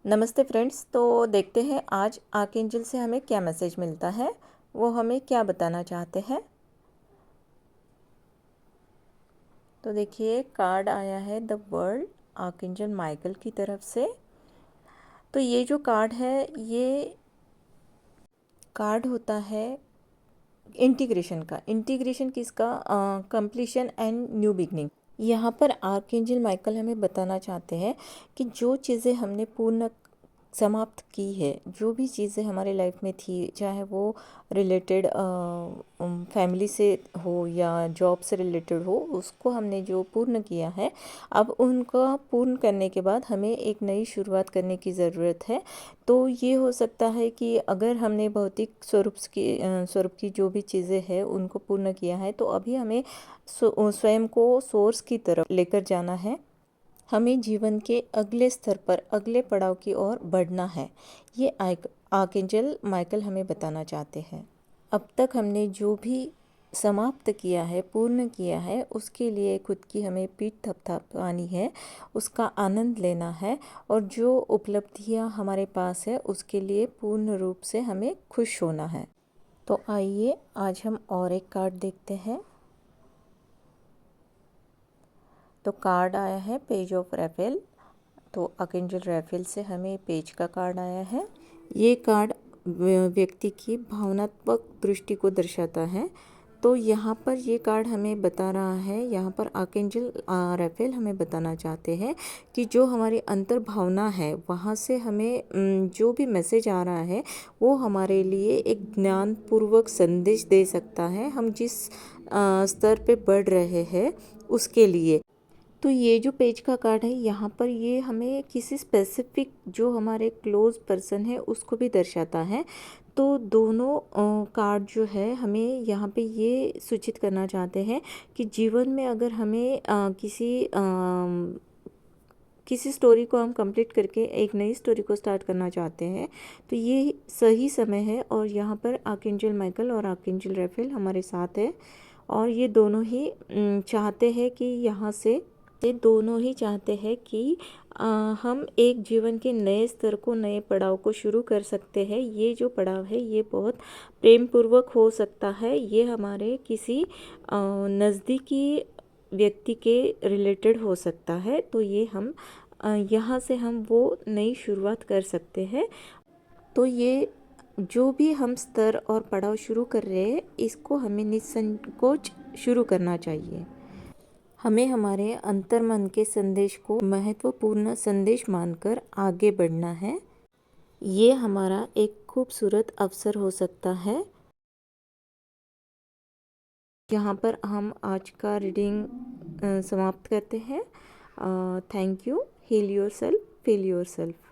नमस्ते फ्रेंड्स। तो देखते हैं आज आर्कएंजल से हमें क्या मैसेज मिलता है, वो हमें क्या बताना चाहते हैं। तो देखिए कार्ड आया है द वर्ल्ड, आर्कएंजल माइकल की तरफ से। तो ये जो कार्ड है ये कार्ड होता है इंटीग्रेशन का। इंटीग्रेशन किसका? Completion and new beginning. यहाँ पर आर्कएंजल माइकल हमें बताना चाहते हैं कि जो चीज़ें हमने पूर्ण समाप्त की है, जो भी चीज़ें हमारे लाइफ में थी, चाहे वो रिलेटेड फैमिली से हो या जॉब से रिलेटेड हो, उसको हमने जो पूर्ण किया है, अब उनका पूर्ण करने के बाद हमें एक नई शुरुआत करने की ज़रूरत है। तो ये हो सकता है कि अगर हमने भौतिक स्वरूप की जो भी चीज़ें हैं उनको पूर्ण किया है, तो अभी हमें स्वयं को सोर्स की तरफ लेकर जाना है। हमें जीवन के अगले स्तर पर, अगले पड़ाव की ओर बढ़ना है। ये आर्कएंजल माइकल हमें बताना चाहते हैं। अब तक हमने जो भी समाप्त किया है, पूर्ण किया है, उसके लिए खुद की हमें पीठ थपथपानी है, उसका आनंद लेना है, और जो उपलब्धियां हमारे पास है उसके लिए पूर्ण रूप से हमें खुश होना है। तो आइए आज हम और एक कार्ड देखते हैं। तो कार्ड आया है पेज ऑफ रेफेल। तो आर्कएंजल राफेल से हमें पेज का कार्ड आया है। ये कार्ड व्यक्ति की भावनात्मक दृष्टि को दर्शाता है। तो यहाँ पर ये कार्ड हमें बता रहा है, यहाँ पर आर्कएंजल राफेल हमें बताना चाहते हैं कि जो हमारी अंतर भावना है वहाँ से हमें जो भी मैसेज आ रहा है वो हमारे लिए एक ज्ञानपूर्वक संदेश दे सकता है, हम जिस स्तर पे बढ़ रहे हैं उसके लिए। तो ये जो पेज का कार्ड है, यहाँ पर ये हमें किसी स्पेसिफिक जो हमारे क्लोज पर्सन है उसको भी दर्शाता है। तो दोनों कार्ड जो है हमें यहाँ पे ये सूचित करना चाहते हैं कि जीवन में अगर हमें किसी स्टोरी को हम कंप्लीट करके एक नई स्टोरी को स्टार्ट करना चाहते हैं, तो ये सही समय है। और यहाँ पर आर्कएंजल माइकल और आर्कएंजल राफेल हमारे साथ है, और ये दोनों ही चाहते हैं कि यहाँ से ये दोनों ही चाहते हैं कि हम एक जीवन के नए स्तर को, नए पड़ाव को शुरू कर सकते हैं। ये जो पड़ाव है ये बहुत प्रेम पूर्वक हो सकता है, ये हमारे किसी नज़दीकी व्यक्ति के रिलेटेड हो सकता है। तो ये हम यहाँ से हम वो नई शुरुआत कर सकते हैं। तो ये जो भी हम स्तर और पड़ाव शुरू कर रहे हैं, इसको हमें निसंकोच शुरू करना चाहिए। हमें हमारे अंतर्मन के संदेश को महत्वपूर्ण संदेश मानकर आगे बढ़ना है। ये हमारा एक खूबसूरत अवसर हो सकता है। यहाँ पर हम आज का रीडिंग समाप्त करते हैं। Thank you. Heal yourself, feel your self.